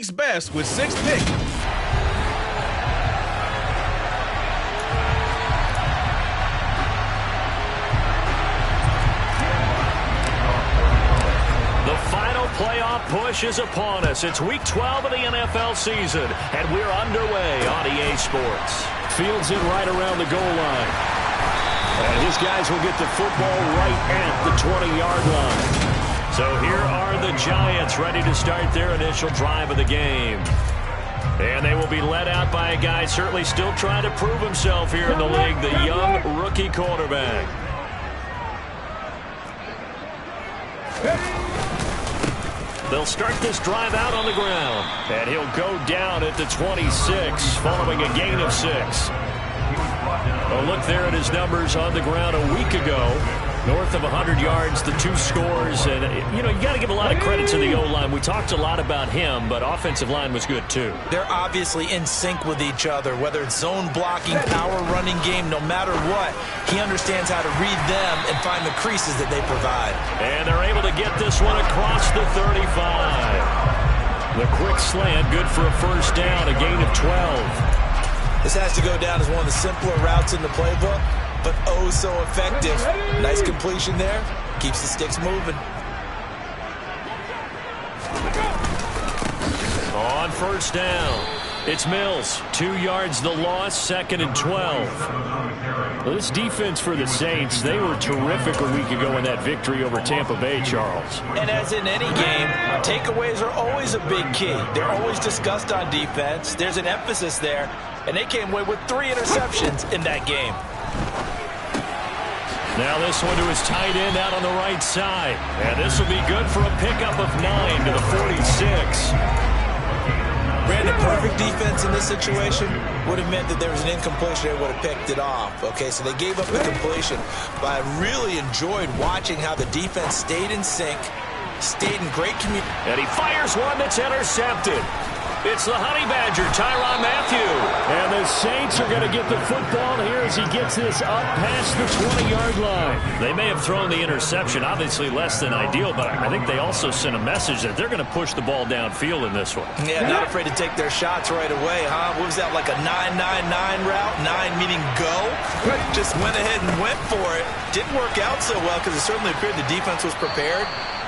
sixth best with 6 picks. The final playoff push is upon us. It's week 12 of the NFL season, and we're underway on EA Sports. Fields it right around the goal line. And his guys will get the football right at the 20-yard line. So here are the Giants ready to start their initial drive of the game. And they will be led out by a guy certainly still trying to prove himself here in the league, the young rookie quarterback. They'll start this drive out on the ground. And he'll go down at the 26 following a gain of 6. A look there at his numbers on the ground a week ago. North of 100 yards, the 2 scores. And, you know, you got to give a lot of credit to the O-line. We talked a lot about him, but offensive line was good, too. They're obviously in sync with each other, whether it's zone blocking, power running game, no matter what. He understands how to read them and find the creases that they provide. And they're able to get this one across the 35. The quick slant, good for a first down, a gain of 12. This has to go down as one of the simpler routes in the playbook, but oh so effective. Nice completion there. Keeps the sticks moving. On first down, it's Mills. 2 yards the loss, 2nd and 12. Well, this defense for the Saints, they were terrific a week ago in that victory over Tampa Bay, Charles. And as in any game, takeaways are always a big key. They're always discussed on defense. There's an emphasis there, and they came away with 3 interceptions in that game. Now this one to his tight end out on the right side. And this will be good for a pickup of 9 to the 46. Brandon, perfect defense in this situation would have meant that there was an incompletion. They would have picked it off. Okay, so they gave up the completion. But I really enjoyed watching how the defense stayed in sync, stayed in great communication. And he fires one that's intercepted. It's the Honey Badger, Tyrann Mathieu. And the Saints are going to get the football here as he gets this up past the 20-yard line. They may have thrown the interception, obviously less than ideal, but I think they also sent a message that they're going to push the ball downfield in this one. Yeah, not afraid to take their shots right away, huh? What was that, like a 9-9-9 route? 9 meaning go? Just went ahead and went for it. Didn't work out so well because it certainly appeared the defense was prepared.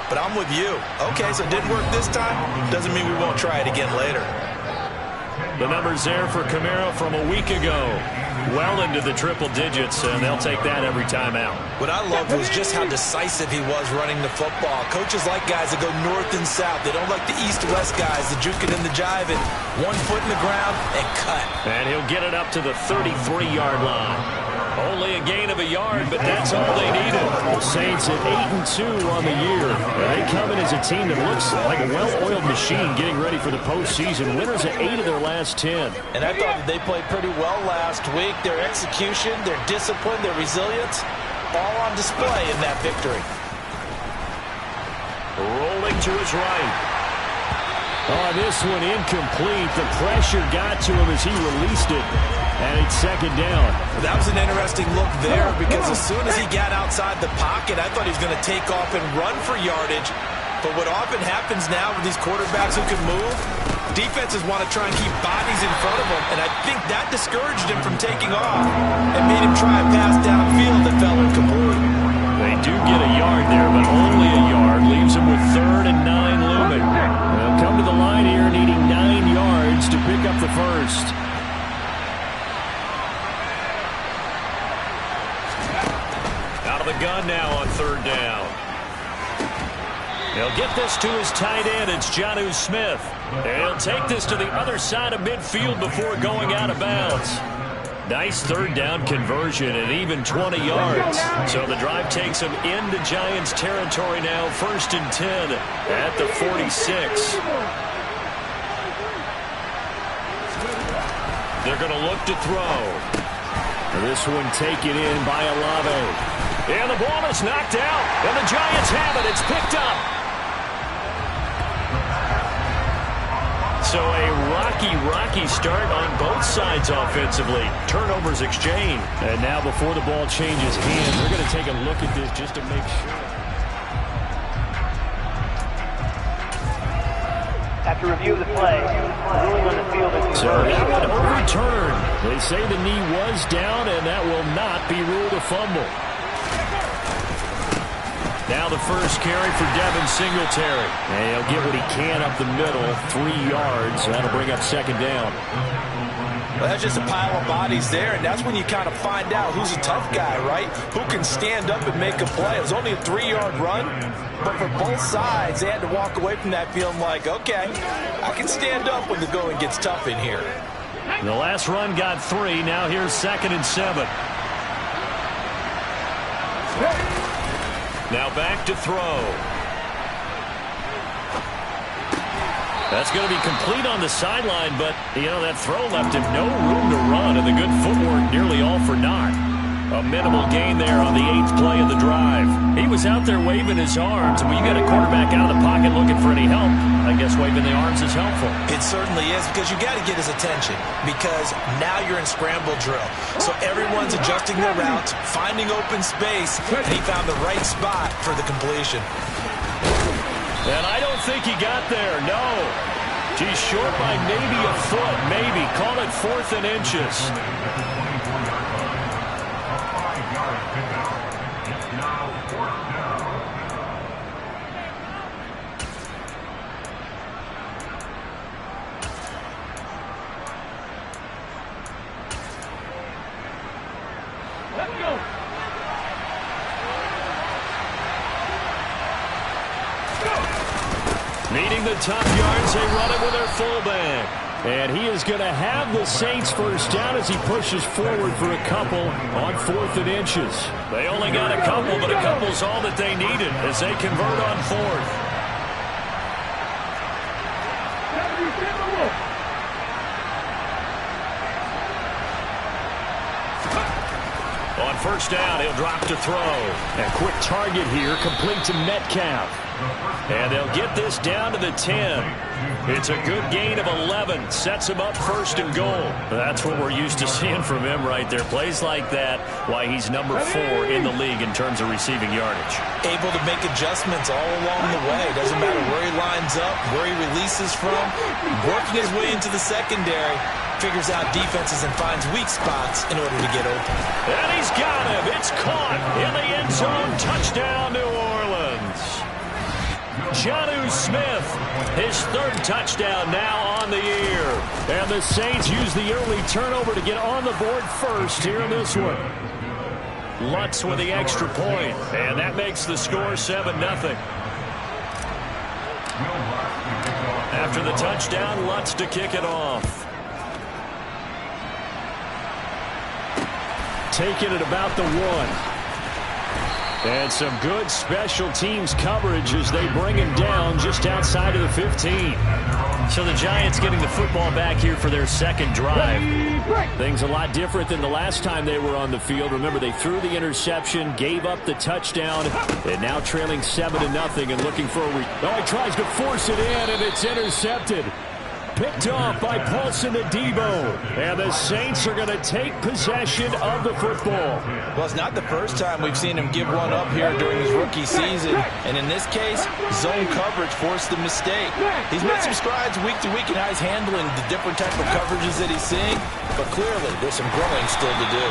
But I'm with you. Okay, so it didn't work this time. Doesn't mean we won't try it again later. The numbers there for Kamara from a week ago. Well into the triple digits, and they'll take that every time out. What I loved was just how decisive he was running the football. Coaches like guys that go north and south. They don't like the east-west guys, the juking and the jiving. 1 foot in the ground and cut. And he'll get it up to the 33-yard line. Only a gain of a yard, but that's all they needed. The Saints at 8-2 on the year. They come in as a team that looks like a well-oiled machine getting ready for the postseason. Winners at 8 of their last 10. And I thought that they played pretty well last week. Their execution, their discipline, their resilience, all on display in that victory. Rolling to his right. Oh, this one incomplete. The pressure got to him as he released it. And it's 2nd down. That was an interesting look there because as soon as he got outside the pocket, I thought he was going to take off and run for yardage. But what often happens now with these quarterbacks who can move, defenses want to try and keep bodies in front of them. And I think that discouraged him from taking off and made him try a pass downfield that fell incomplete. They do get a yard there, but only a yard. Leaves him with 3rd and 9 looming. They'll come to the line here needing 9 yards to pick up the first. Out of the gun now on 3rd down. He'll get this to his tight end. It's Jonnu Smith. And he'll take this to the other side of midfield before going out of bounds. Nice 3rd down conversion and even 20 yards. So the drive takes him into Giants territory now. 1st and 10 at the 46. They're going to look to throw. This one taken in by Olave. And the ball is knocked out. And the Giants have it. It's picked up. So a rocky start on both sides offensively. Turnovers exchanged. And now before the ball changes hands, they're going to take a look at this just to make sure. At After review of the play, the ruling on the field is so that one overturned. They say the knee was down, and that will not be ruled a fumble. Now the first carry for Devin Singletary. And he'll get what he can up the middle, 3 yards. That'll bring up second down. Well, that's just a pile of bodies there, and that's when you kind of find out who's a tough guy, right? Who can stand up and make a play. It was only a 3-yard run, but for both sides, they had to walk away from that feeling like, okay, I can stand up when the going gets tough in here. The last run got 3. Now here's 2nd and 7. Now back to throw. That's going to be complete on the sideline, but, you know, that throw left him no room to run, and the good footwork nearly all for naught. A minimal gain there on the 8th play of the drive. He was out there waving his arms, and when you got a quarterback out of the pocket looking for any help, I guess waving the arms is helpful. It certainly is, because you got to get his attention, because now you're in scramble drill. So everyone's adjusting their routes, finding open space, and he found the right spot for the completion. And I don't think he got there, no. He's short by maybe a foot, maybe. Call it 4th and inches. Let's go. Needing the top yards, they run it with their fullback. And he is going to have the Saints first down as he pushes forward for a couple on 4th and inches. They only got a couple, but a couple's all that they needed as they convert on 4th. On first down, he'll drop to throw. A quick target here, complete to Metcalf. And they'll get this down to the 10. It's a good gain of 11. Sets him up 1st and goal. That's what we're used to seeing from him right there. Plays like that, why he's number 4 in the league in terms of receiving yardage. Able to make adjustments all along the way. Doesn't matter where he lines up, where he releases from. Working his way into the secondary. Figures out defenses and finds weak spots in order to get open. And he's got him. It's caught in the end zone. Touchdown, New Orleans. Jonnu Smith, his 3rd touchdown now on the year. And the Saints use the early turnover to get on the board first here in this one. Lutz with the extra point, and that makes the score 7-0. After the touchdown, Lutz to kick it off. Taking it about the 1. And some good special teams coverage as they bring him down just outside of the 15. So the Giants getting the football back here for their 2nd drive. Things a lot different than the last time they were on the field. Remember, they threw the interception, gave up the touchdown, and now trailing 7-0 and looking for a he tries to force it in, and it's intercepted. Picked off by Paulson Adebo. And the Saints are going to take possession of the football. Well, it's not the first time we've seen him give one up here during his rookie season. And in this case, zone coverage forced the mistake. He's made some strides week to week in how he's handling the different type of coverages that he's seeing. But clearly, there's some growing still to do.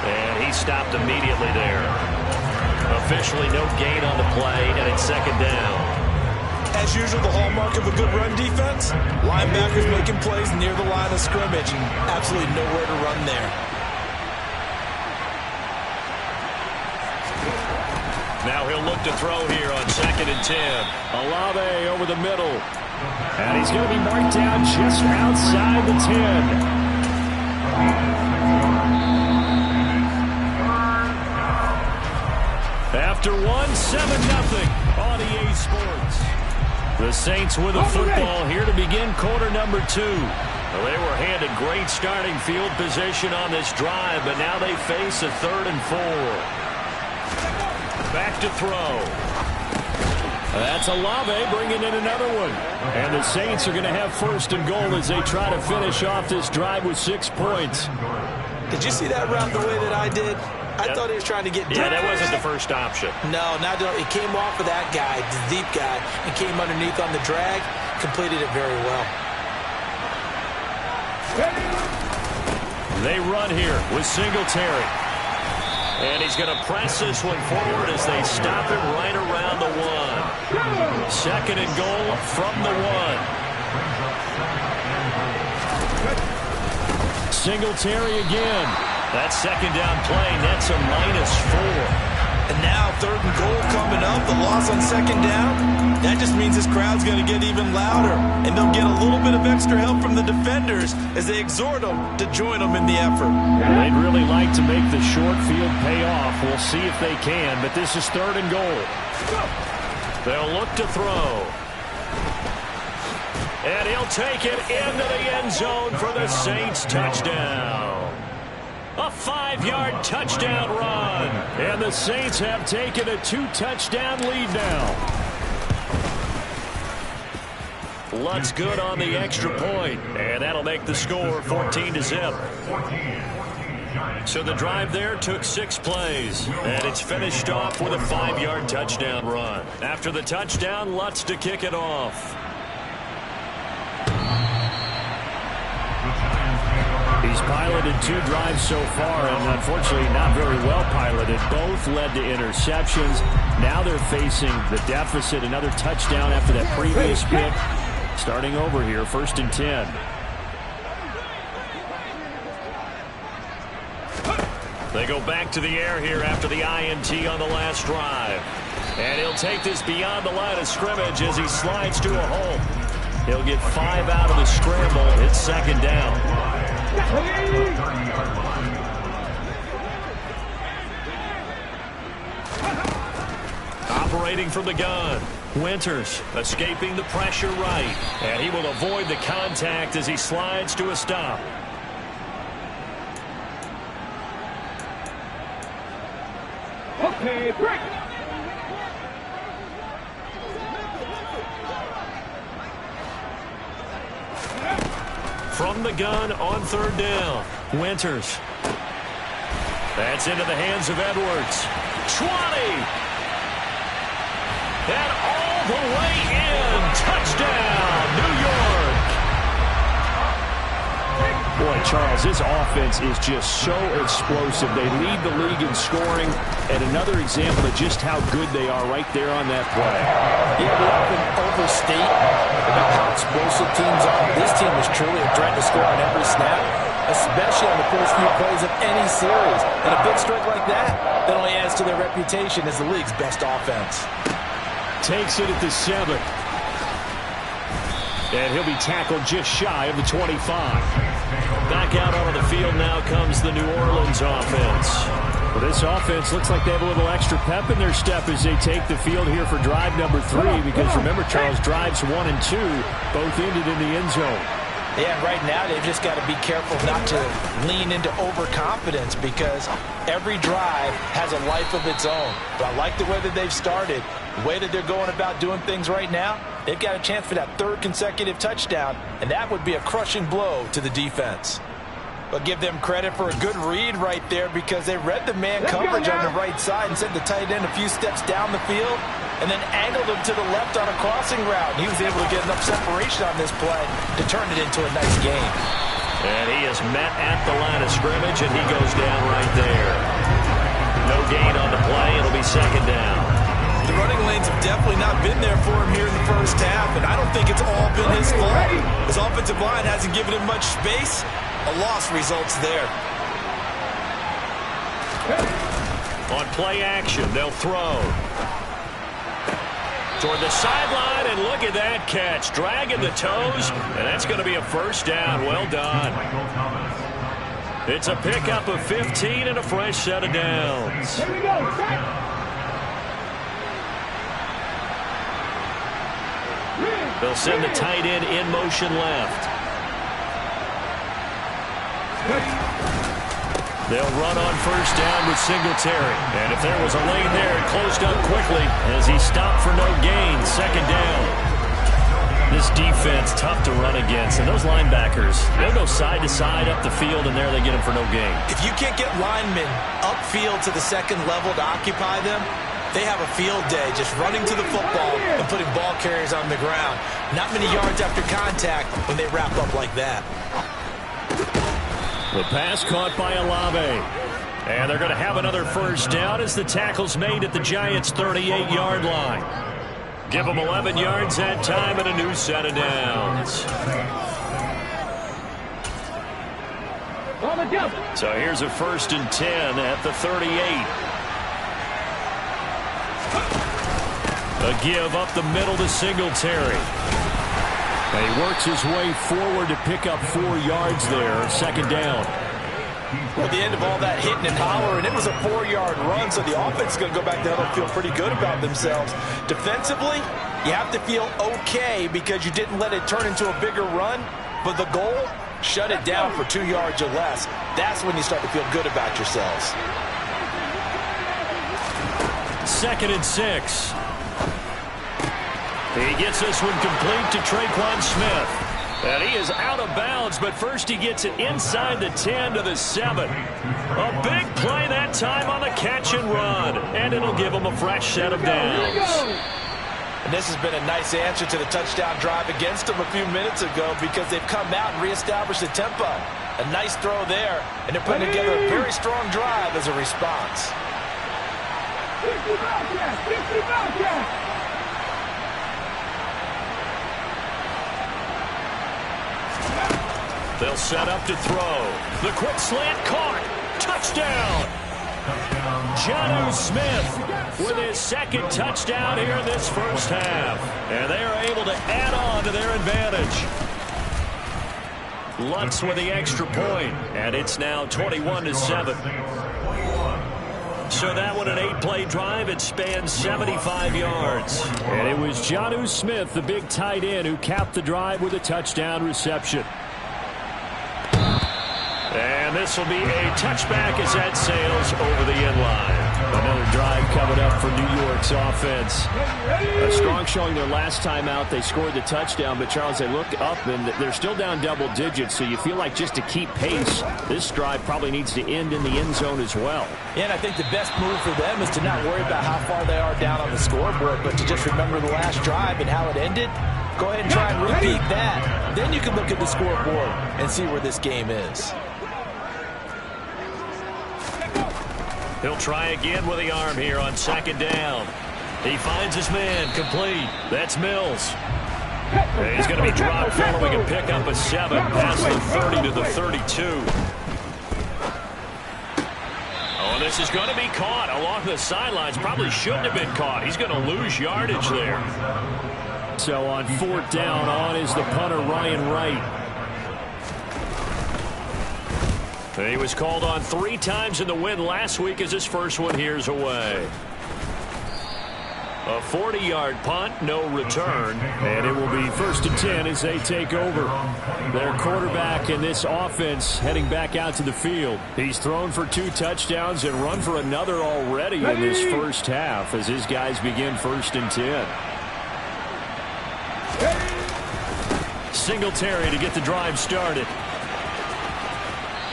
And he stopped immediately there. Officially no gain on the play, and it's 2nd down. As usual, the hallmark of a good run defense, linebackers making plays near the line of scrimmage. Absolutely nowhere to run there. Now he'll look to throw here on 2nd and 10. Olave over the middle. And he's going to be marked down just outside the 10. After 1, 7-0 on EA Sports. The Saints with the football here to begin quarter number 2. Well, they were handed great starting field position on this drive, but now they face a 3rd and 4. Back to throw. That's Olave bringing in another one. And the Saints are going to have 1st and goal as they try to finish off this drive with 6 points. Did you see that route the way that I did? I thought he was trying to get deep. Yeah, that wasn't the first option. No, it came off of that guy, the deep guy, and came underneath on the drag. completed it very well. They run here with Singletary. And he's going to press this one forward as they stop him right around the 1. Second and goal from the 1. Singletary again. That second down play nets a -4. And now 3rd and goal coming up. The loss on 2nd down. That just means this crowd's going to get even louder. And they'll get a little bit of extra help from the defenders as they exhort them to join them in the effort. They'd really like to make the short field pay off. We'll see if they can, but this is 3rd and goal. They'll look to throw. And he'll take it into the end zone for the Saints touchdown. A 5-yard touchdown run. And the Saints have taken a 2-touchdown lead now. Lutt's good on the extra point, and that'll make the score 14-0. So the drive there took 6 plays, and it's finished off with a 5-yard touchdown run. After the touchdown, Lutt's to kick it off. He's piloted 2 drives so far, and unfortunately not very well piloted. Both led to interceptions. Now they're facing the deficit. Another touchdown after that previous pick. Starting over here, 1st and 10. They go back to the air here after the INT on the last drive. And he'll take this beyond the line of scrimmage as he slides to a hole. He'll get 5 out of the scramble. It's 2nd down. Operating from the gun. Winters escaping the pressure right. And he will avoid the contact as he slides to a stop. Okay, break. From the gun on 3rd down. Winters. That's into the hands of Edwards. 20. And all the way in. Touchdown, New York. Boy, Charles, this offense is just so explosive. They lead the league in scoring, and another example of just how good they are right there on that play. Yeah, we often overstate about how explosive teams are. This team is truly a threat to score on every snap, especially on the first few plays of any series. And a big strike like that only adds to their reputation as the league's best offense. Takes it at the 7. And he'll be tackled just shy of the 25. Back out onto the field now comes the New Orleans offense. Well, this offense looks like they have a little extra pep in their step as they take the field here for drive number 3. Because remember, Charles, drives 1 and 2 both ended in the end zone. Yeah, right now they've just got to be careful not to lean into overconfidence because every drive has a life of its own. But I like the way that they've started, the way that they're going about doing things right now. They've got a chance for that 3rd consecutive touchdown, and that would be a crushing blow to the defense. But give them credit for a good read right there because they read the man coverage on the right side and sent the tight end a few steps down the field and then angled him to the left on a crossing route. He was able to get enough separation on this play to turn it into a nice gain. And he is met at the line of scrimmage, and he goes down right there. No gain on the play. It'll be 2nd down. The running lanes have definitely not been there for him here in the first half, and I don't think it's all been his fault. His offensive line hasn't given him much space. A loss results there. On play action, they'll throw. Toward the sideline, and look at that catch. Dragging the toes, and that's going to be a 1st down. Well done. It's a pickup of 15 and a fresh set of downs. Here we go. They'll send the tight end in motion left. They'll run on 1st down with Singletary. And if there was a lane there, it closed up quickly as he stopped for no gain. 2nd down. This defense, tough to run against. And those linebackers, they'll go side to side up the field, and there they get them for no gain. If you can't get linemen upfield to the 2nd level to occupy them, They have a field day just running to the football and putting ball carriers on the ground. Not many yards after contact when they wrap up like that. The pass caught by Olave. And they're going to have another first down as the tackle's made at the Giants' 38-yard line. Give them 11 yards that time and a new set of downs. So here's a 1st and 10 at the 38. A give up the middle to Singletary. And he works his way forward to pick up 4 yards there. 2nd down. Well, at the end of all that hitting and hollering, it was a 4-yard run, so the offense is going to go back to huddle and feel pretty good about themselves. Defensively, you have to feel okay because you didn't let it turn into a bigger run, but the goal, shut it down for 2 yards or less. That's when you start to feel good about yourselves. 2nd and 6. He gets this one complete to Traquan Smith. And he is out of bounds, but first he gets it inside the 10 to the 7. A big play that time on the catch and run. And it'll give him a fresh set of downs. And this has been a nice answer to the touchdown drive against them a few minutes ago because they've come out and reestablished the tempo. A nice throw there, and they're putting together a very strong drive as a response. They'll set up to throw. The quick slant caught. Touchdown. Jonnu Smith with his 2nd touchdown here in this first half. And they are able to add on to their advantage. Lutz with the extra point, and it's now 21-7. So that one, an 8-play drive. It spans 75 yards. And it was Jonnu Smith, the big tight end, who capped the drive with a touchdown reception. And this will be a touchback as that sails over the end line. Another drive coming up for New York's offense. A strong showing their last time out. They scored the touchdown, but Charles, they look up and they're still down double digits, so you feel like just to keep pace, this drive probably needs to end in the end zone as well. Yeah, and I think the best move for them is to not worry about how far they are down on the scoreboard, but to just remember the last drive and how it ended. Go ahead and try and repeat that. Then you can look at the scoreboard and see where this game is. He'll try again with the arm here on 2nd down. He finds his man complete. That's Mills. And he's going to be dropped following a pickup of 7 past the 30 to the 32. Oh, this is going to be caught along the sidelines. Probably shouldn't have been caught. He's going to lose yardage there. So on 4th down, on is the punter Ryan Wright. He was called on 3 times in the win last week as his first one here's away. A 40-yard punt, no return, and it will be 1st and 10 as they take over. Their quarterback in this offense heading back out to the field. He's thrown for 2 touchdowns and run for another already in this first half as his guys begin 1st and 10. Singletary to get the drive started.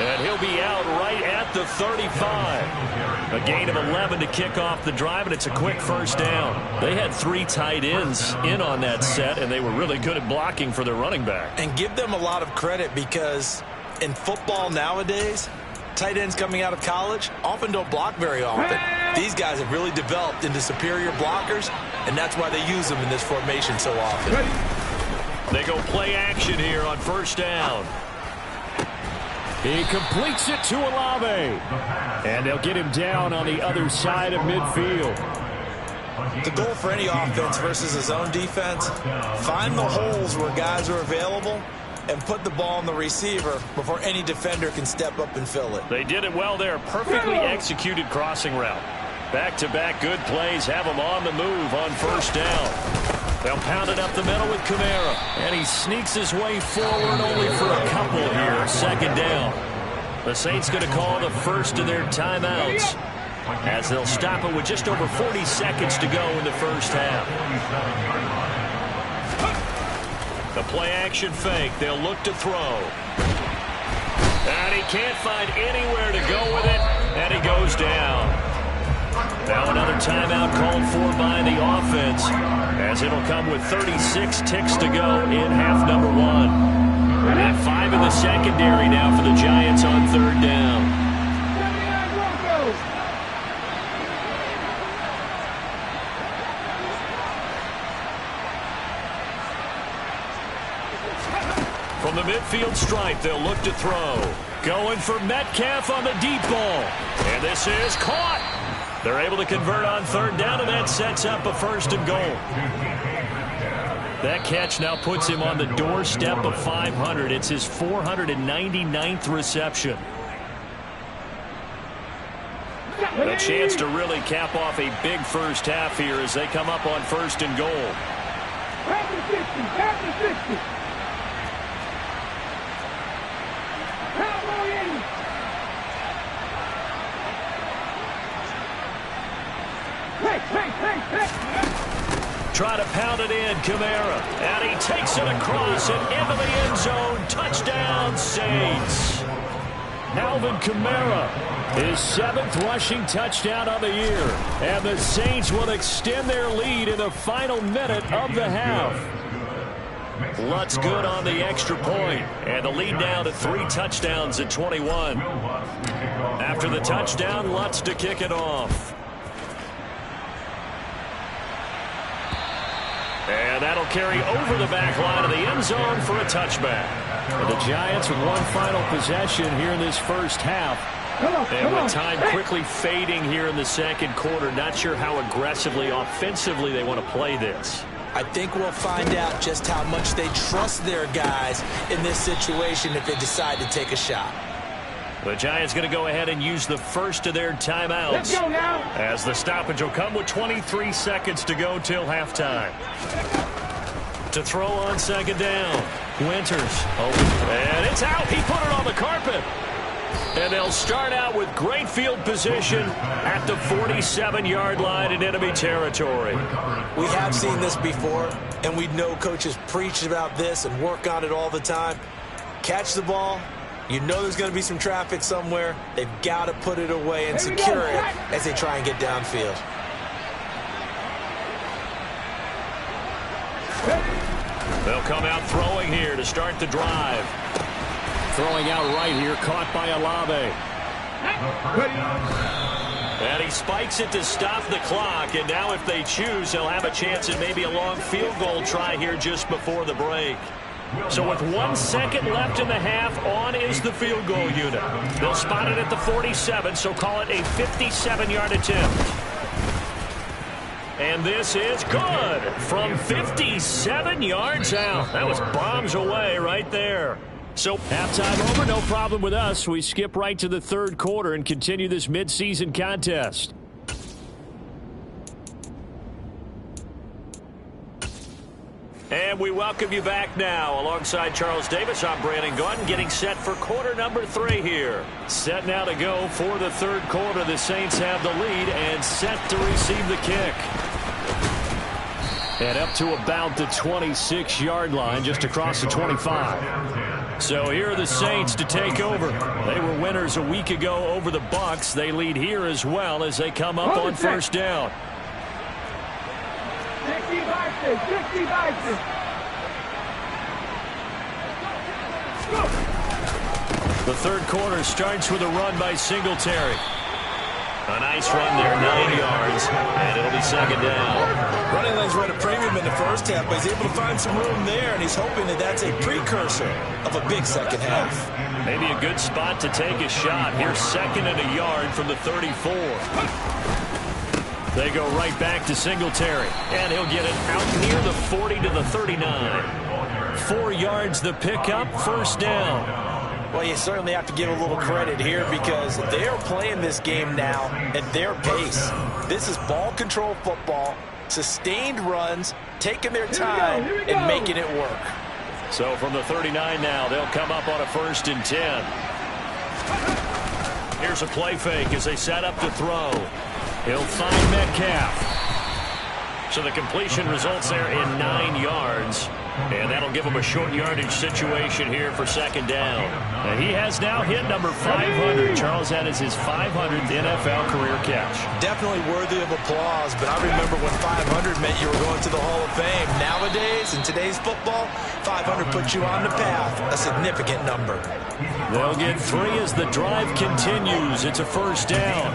And he'll be out right at the 35. A gain of 11 to kick off the drive, and it's a quick first down. They had 3 tight ends in on that set, and they were really good at blocking for their running back. And give them a lot of credit because in football nowadays, tight ends coming out of college often don't block very often. These guys have really developed into superior blockers, and that's why they use them in this formation so often. They go play action here on 1st down. He completes it to Olave. And they'll get him down on the other side of midfield. The goal for any offense versus his own defense, find the holes where guys are available and put the ball on the receiver before any defender can step up and fill it. They did it well there. Perfectly executed crossing route. Back-to-back good plays have him on the move on 1st down. They'll pound it up the middle with Kamara. And he sneaks his way forward only for a couple here. 2nd down. The Saints going to call the first of their timeouts as they'll stop it with just over 40 seconds to go in the first half. The play-action fake. They'll look to throw. And he can't find anywhere to go with it. And he goes down. Now another timeout called for by the offense, as it'll come with 36 ticks to go in half number 1. And 5 in the secondary now for the Giants on 3rd down. From the midfield stripe, they'll look to throw. Going for Metcalf on the deep ball. And this is caught. They're able to convert on 3rd down, and that sets up a 1st and goal. That catch now puts him on the doorstep of 500. It's his 499th reception. A chance to really cap off a big first half here as they come up on 1st and goal. Try to pound it in, Kamara. And he takes it across and into the end zone. Touchdown, Saints. Alvin Kamara, his 7th rushing touchdown of the year. And the Saints will extend their lead in the final minute of the half. Lutz good on the extra point. And the lead now to 3 touchdowns at 21. After the touchdown, Lutz to kick it off. And that'll carry over the back line of the end zone for a touchback. And the Giants with one final possession here in this first half. And with time quickly fading here in the second quarter, not sure how aggressively, offensively they want to play this. I think we'll find out just how much they trust their guys in this situation if they decide to take a shot. The Giants going to go ahead and use the first of their timeouts. Let's go now. As the stoppage will come with 23 seconds to go till halftime. To throw on 2nd down. Winters. Oh, and it's out. He put it on the carpet. And they'll start out with great field position at the 47-yard line in enemy territory. We have seen this before, and we know coaches preach about this and work on it all the time. Catch the ball. You know there's going to be some traffic somewhere. They've got to put it away and secure it as they try and get downfield. They'll come out throwing here to start the drive. Throwing out right here, caught by Olave. And he spikes it to stop the clock. And now if they choose, they'll have a chance at maybe a long field goal try here just before the break. So with 1 second left in the half, on is the field goal unit. They'll spot it at the 47, so call it a 57-yard attempt. And this is good from 57 yards out. That was bombs away right there. So halftime over, no problem with us. We skip right to the 3rd quarter and continue this midseason contest. And we welcome you back now. Alongside Charles Davis, I'm Brandon Gaudin, getting set for quarter number 3 here. Set now to go for the 3rd quarter. The Saints have the lead and set to receive the kick. And up to about the 26-yard line, just across the 25. So here are the Saints to take over. They were winners a week ago over the Bucs. They lead here as well as they come up on 1st down. 60 Vikings. The 3rd quarter starts with a run by Singletary. A nice run there, 9 yards, and it'll be 2nd down. Running lanes were at a premium in the first half, but he's able to find some room there, and he's hoping that that's a precursor of a big second half. Maybe a good spot to take a shot. Here's 2nd and a yard from the 34. They go right back to Singletary, and he'll get it out near the 40 to the 39. 4 yards the pickup, 1st down. Well, you certainly have to give a little credit here because they're playing this game now at their pace. This is ball control football, sustained runs, taking their time and making it work. So from the 39 now, they'll come up on a 1st and 10. Here's a play fake as they set up to throw. He'll find Metcalf. So the completion results there in 9 yards. And that'll give him a short yardage situation here for second down. And he has now hit number 500. Charles, that is his 500th NFL career catch. Definitely worthy of applause, but I remember when 500 meant you were going to the Hall of Fame. Nowadays, in today's football, 500 puts you on the path, a significant number. They'll get 3 as the drive continues. It's a first down.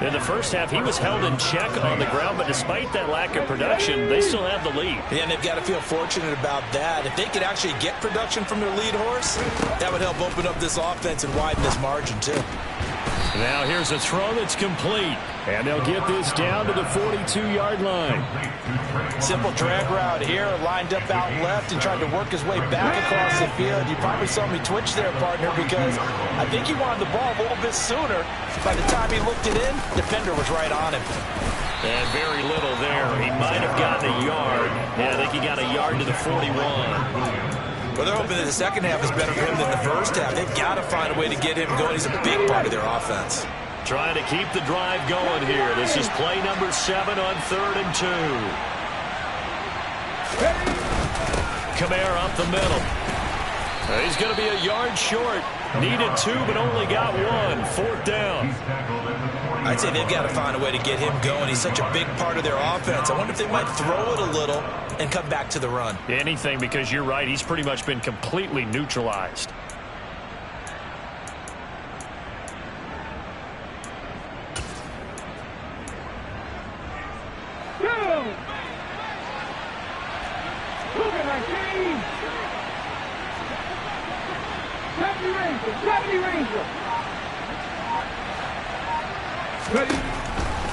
In the first half, he was held in check on the ground, but despite that lack of production, they still have the lead. Yeah, and they've got to feel fortunate about that. If they could actually get production from their lead horse, that would help open up this offense and widen this margin, too. Now here's a throw that's complete. And they'll get this down to the 42-yard line. Simple drag route here, lined up out left and tried to work his way back across the field. You probably saw me twitch there, partner, because I think he wanted the ball a little bit sooner. By the time he looked it in, defender was right on him. And very little there. He might have gotten a yard. Yeah, I think he got a yard to the 41. Well, they're hoping that the second half is better for him than the first half. They've got to find a way to get him going. He's a big part of their offense. Trying to keep the drive going here. This is play number 7 on 3rd and 2. Kamara up the middle. He's going to be a yard short. Needed 2, but only got 1. 4th down. I'd say they've got to find a way to get him going. He's such a big part of their offense. I wonder if they might throw it a little and come back to the run. Anything, because you're right. He's pretty much been completely neutralized.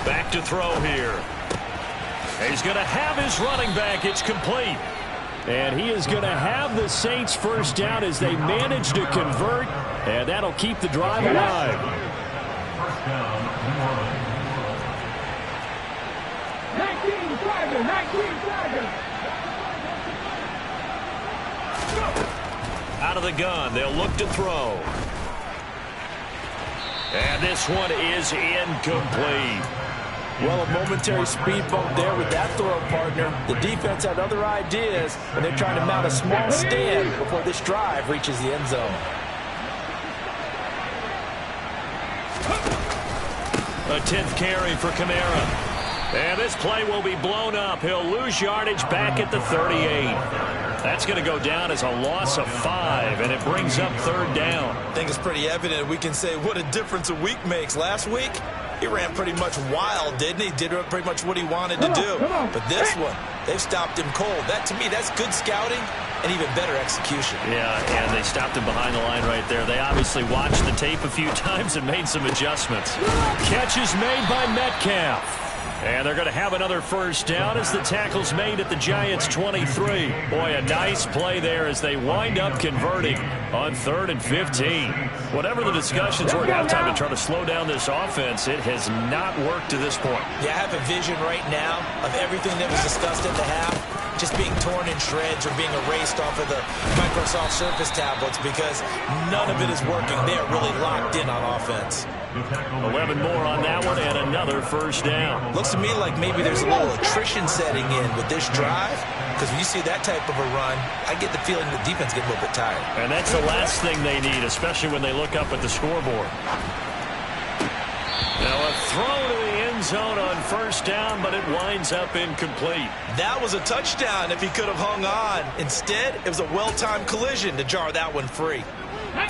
Back to throw here. He's going to have his running back. It's complete. And he is going to have the Saints first down as they manage to convert. And that'll keep the drive alive. 19 Tiger, 19 Tiger. Out of the gun, they'll look to throw. And this one is incomplete. Well, a momentary speed bump there with that throw, partner. The defense had other ideas, and they're trying to mount a small stand before this drive reaches the end zone. A 10th carry for Kamara. And this play will be blown up. He'll lose yardage back at the 38. That's going to go down as a loss of 5, and it brings up 3rd down. I think it's pretty evident. We can say what a difference a week makes. Last week, he ran pretty much wild, didn't he? Did pretty much what he wanted to do. But this one, they've stopped him cold. That, to me, that's good scouting and even better execution. Yeah, and they stopped him behind the line right there. They obviously watched the tape a few times and made some adjustments. Catch is made by Metcalf. And they're going to have another first down as the tackle's made at the Giants' 23. Boy, a nice play there as they wind up converting on 3rd and 15. Whatever the discussions were at halftime to try to slow down this offense, it has not worked to this point. Yeah, I have a vision right now of everything that was discussed at the half just being torn in shreds or being erased off of the Microsoft Surface tablets because none of it is working. They are really locked in on offense. 11 more on that one and another first down. Looks to me like maybe there's a little attrition setting in with this drive because when you see that type of a run, I get the feeling the defense gets a little bit tired. And that's the last thing they need, especially when they look up at the scoreboard. Now a throw to the end zone on first down, but it winds up incomplete. That was a touchdown if he could have hung on. Instead, it was a well-timed collision to jar that one free.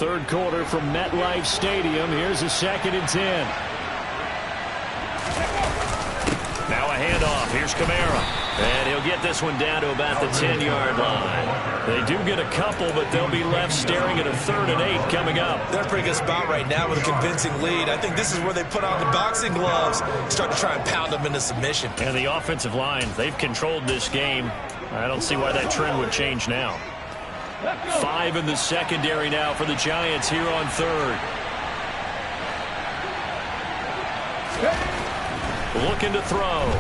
3rd quarter from MetLife Stadium. Here's a 2nd and 10. Now a handoff. Here's Kamara. And he'll get this one down to about the 10-yard line. They do get a couple, but they'll be left staring at a 3rd and 8 coming up. They're in a pretty good spot right now with a convincing lead. I think this is where they put on the boxing gloves, start to try and pound them into submission. And the offensive line, they've controlled this game. I don't see why that trend would change now. 5 in the secondary now for the Giants here on 3rd. Looking to throw.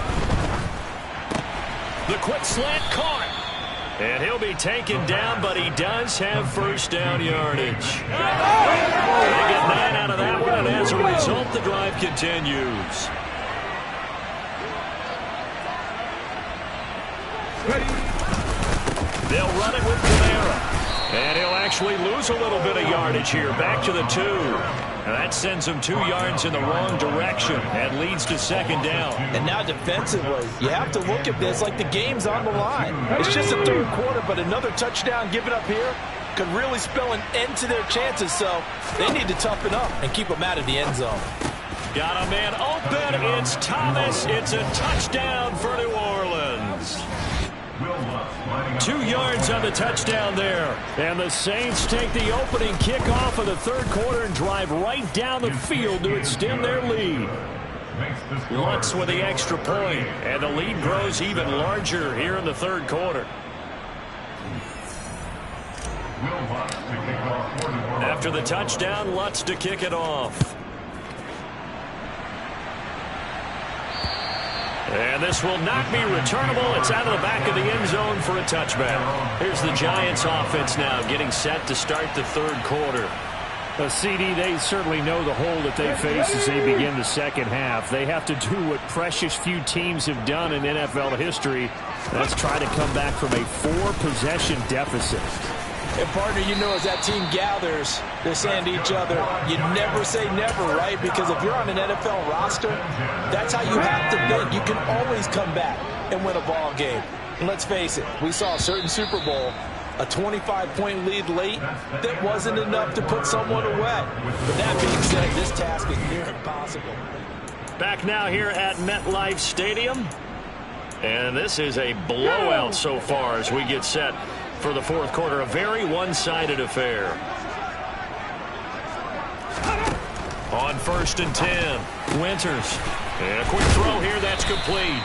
The quick slant caught. And he'll be taken down, but he does have first down yardage. They get 9 out of that one, and as a result, the drive continues. They'll run it with Kamara. And he'll actually lose a little bit of yardage here. Back to the 2. And that sends him 2 yards in the wrong direction and leads to second down. And now defensively, you have to look at this like the game's on the line. It's just a third quarter, but another touchdown given up here could really spell an end to their chances. So they need to toughen up and keep them out of the end zone. Got a man open. It's Thomas. It's a touchdown for New Orleans. 2 yards on the touchdown there. And the Saints take the opening kickoff of the third quarter and drive right down the field to extend their lead. Lutz with the extra point, and the lead grows even larger here in the third quarter. After the touchdown, Lutz to kick it off. And this will not be returnable. It's out of the back of the end zone for a touchback. Here's the Giants offense now getting set to start the third quarter. CD, they certainly know the hole that they face as they begin the second half. They have to do what precious few teams have done in NFL history. That's try to come back from a 4-possession deficit. And, partner, you know as that team gathers, they're saying to each other, you never say never, right? Because if you're on an NFL roster, that's how you have to think. You can always come back and win a ball game. And let's face it, we saw a certain Super Bowl, a 25-point lead late, that wasn't enough to put someone away. But that being said, this task is near impossible. Back now here at MetLife Stadium. And this is a blowout so far as we get set for the fourth quarter. A very one-sided affair. On 1st and 10, Winters. And a quick throw here, that's complete.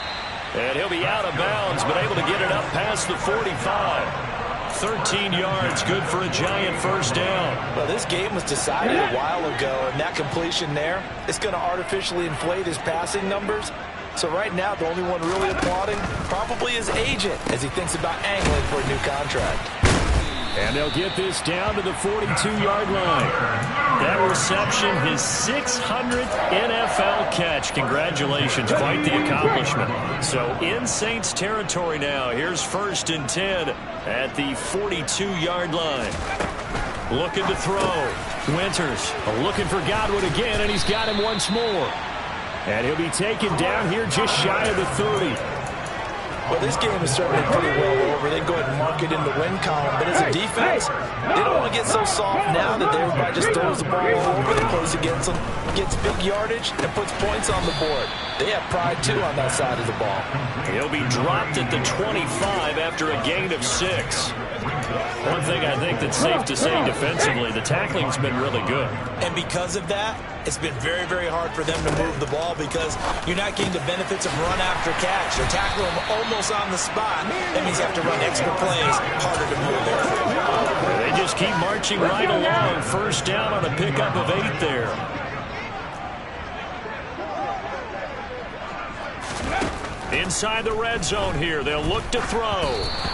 And he'll be out of bounds, but able to get it up past the 45. 13 yards, good for a Giant first down. Well, this game was decided a while ago, and that completion there is going to artificially inflate his passing numbers. So right now, the only one really applauding probably his agent as he thinks about angling for a new contract. And they'll get this down to the 42-yard line. That reception, his 600th NFL catch. Congratulations, quite the accomplishment. So in Saints territory now. Here's 1st and 10 at the 42-yard line. Looking to throw. Winters looking for Godwin again, and he's got him once more. And he'll be taken down here just shy of the 30. Well, this game is certainly pretty well over. They can go ahead and mark it in the win column. But as a defense, they don't want to get so soft now that everybody just throws the ball all over the place against them, gets big yardage, and puts points on the board. They have pride, too, on that side of the ball. He'll be dropped at the 25 after a gain of 6. One thing I think that's safe to say defensively, the tackling's been really good. And because of that, it's been very, very hard for them to move the ball because you're not getting the benefits of run after catch. They're tackling them almost on the spot. That means you have to run extra plays, harder to move there. They just keep marching right along. First down on a pickup of 8 there. Inside the red zone here, they'll look to throw.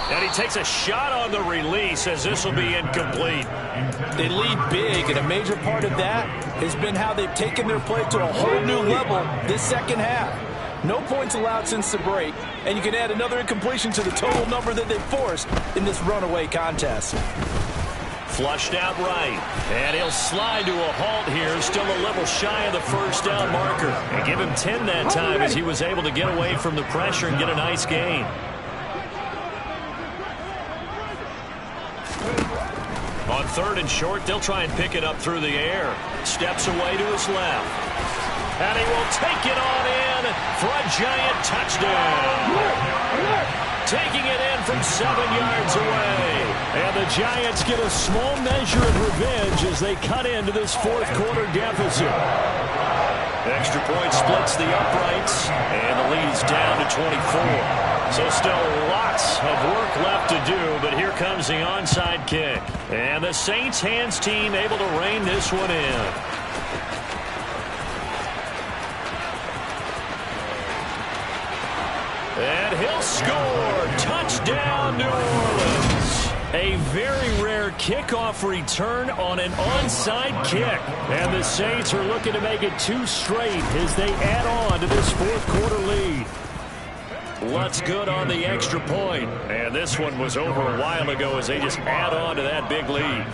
And he takes a shot on the release as this will be incomplete. They lead big, and a major part of that has been how they've taken their play to a whole new level this second half. No points allowed since the break, and you can add another incompletion to the total number that they've forced in this runaway contest. Flushed out right, and he'll slide to a halt here, still a little shy of the first down marker. And give him 10 that time as he was able to get away from the pressure and get a nice gain. On 3rd and short, they'll try and pick it up through the air. Steps away to his left. And he will take it on in for a Giant touchdown. Taking it in from 7 yards away. And the Giants get a small measure of revenge as they cut into this fourth quarter deficit. Extra point splits the uprights, and the lead is down to 24. So still lots of work left to do, but here comes the onside kick. And the Saints hands team able to rein this one in. And he'll score. Touchdown, New Orleans. A very rare kickoff return on an onside kick. And the Saints are looking to make it 2 straight as they add on to this fourth quarter lead. What's good on the extra point? And this one was over a while ago as they just add on to that big lead.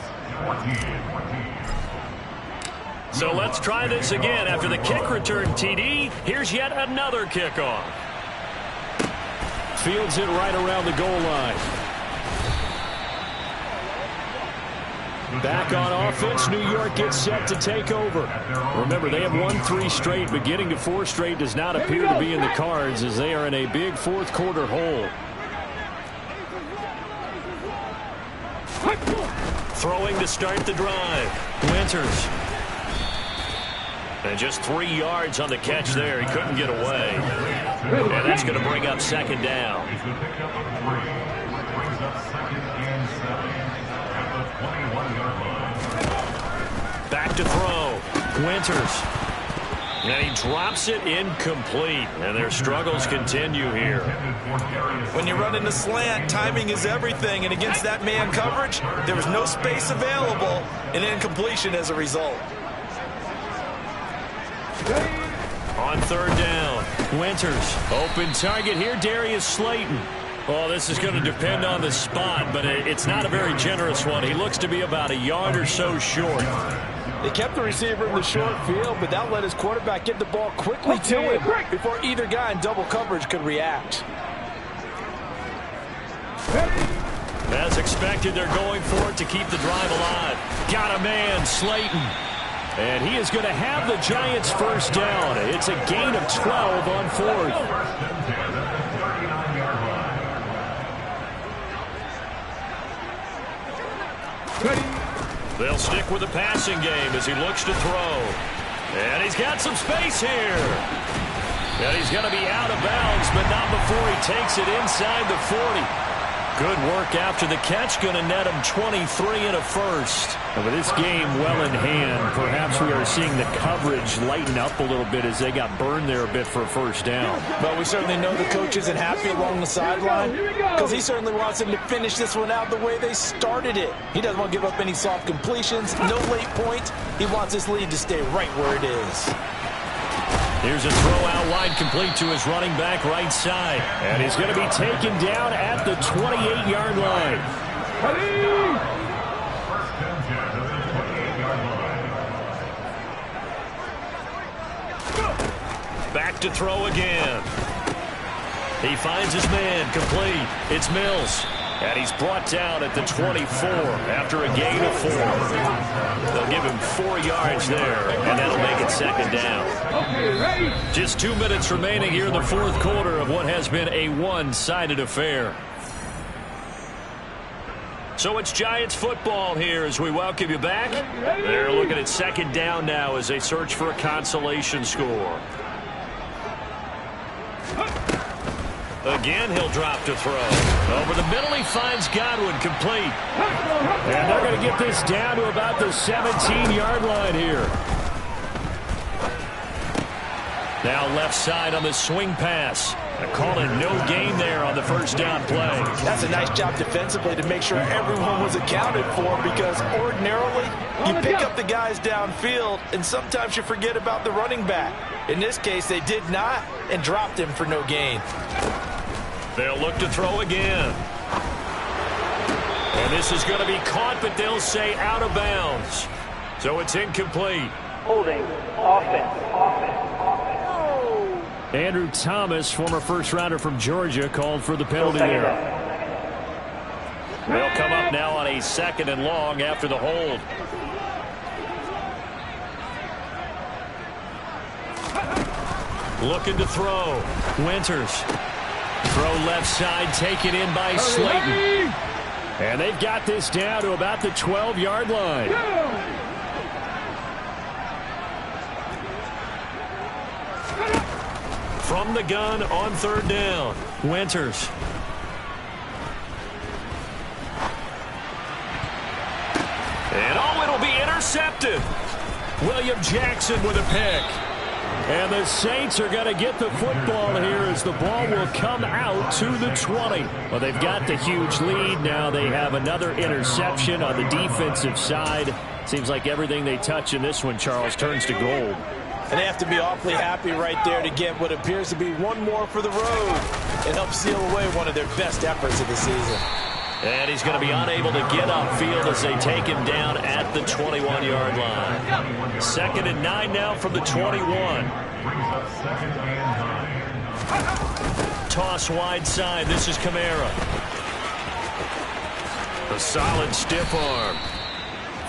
So let's try this again. After the kick return TD, here's yet another kickoff. Fields it right around the goal line. Back on offense, New York gets set to take over. Remember, they have won 3 straight, but getting to 4 straight does not appear to be in the cards as they are in a big fourth quarter hole. Throwing to start the drive. Winters. And just 3 yards on the catch there. He couldn't get away. And that's going to bring up second down. Back to throw. Winters. And he drops it incomplete. And their struggles continue here. When you run in the slant, timing is everything. And against that man coverage, there was no space available. And incompletion as a result. On third down, Winters. Open target here, Darius Slayton. Oh, this is going to depend on the spot, but it's not a very generous one. He looks to be about a yard or so short. They kept the receiver in the short field, but that let his quarterback get the ball quickly to him before either guy in double coverage could react. As expected, they're going for it to keep the drive alive. Got a man, Slayton. And he is going to have the Giants first down. It's a gain of 12 on fourth. They'll stick with the passing game as he looks to throw. And he's got some space here. And he's going to be out of bounds, but not before he takes it inside the 40. Good work after the catch, going to net him 23 and a first. And with this game well in hand, perhaps we are seeing the coverage lighten up a little bit as they got burned there a bit for a first down. But we certainly know the coach isn't happy along the sideline because he certainly wants them to finish this one out the way they started it. He doesn't want to give up any soft completions, no late points. He wants his lead to stay right where it is. Here's a throw out wide complete to his running back right side. And he's going to be taken down at the 28-yard line. Back to throw again. He finds his man complete. It's Mills. And he's brought down at the 24 after a gain of 4. They'll give him 4 yards there, and that'll make it second down. Just 2 minutes remaining here in the fourth quarter of what has been a one-sided affair. So it's Giants football here as we welcome you back. They're looking at second down now as they search for a consolation score. Again, he'll drop to throw. Over the middle, he finds Godwin complete. And they're going to get this down to about the 17-yard line here. Now left side on the swing pass. Calling no gain there on the first down play. That's a nice job defensively to make sure everyone was accounted for because ordinarily you pick up the guys downfield and sometimes you forget about the running back. In this case, they did not and dropped him for no gain. They'll look to throw again. And this is going to be caught, but they'll say out of bounds. So it's incomplete. Holding, offense. Andrew Thomas, former first-rounder from Georgia, called for the penalty there. They'll come up now on a 2nd and long after the hold. Looking to throw. Winters. Throw left side, taken in by Slayton. And they've got this down to about the 12-yard line. From the gun on third down. Winters. And it'll be intercepted. William Jackson with a pick. And the Saints are going to get the football here as the ball will come out to the 20. Well, they've got the huge lead. Now they have another interception on the defensive side. Seems like everything they touch in this one, Charles, turns to gold. And they have to be awfully happy right there to get what appears to be one more for the road and help seal away one of their best efforts of the season. And he's going to be unable to get upfield as they take him down at the 21-yard line. 2nd and 9 now from the 21. Toss wide side. This is Kamara. A solid stiff arm.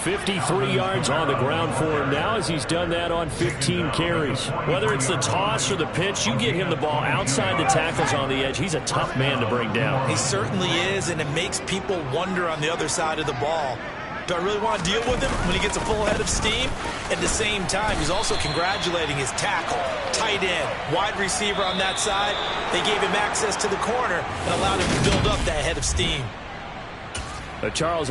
53 yards on the ground for him now as he's done that on 15 carries. Whether it's the toss or the pitch, you get him the ball outside the tackles on the edge. He's a tough man to bring down. He certainly is, and it makes people wonder on the other side of the ball. Do I really want to deal with him when he gets a full head of steam? At the same time, he's also congratulating his tackle, tight end, wide receiver on that side. They gave him access to the corner and allowed him to build up that head of steam. Charles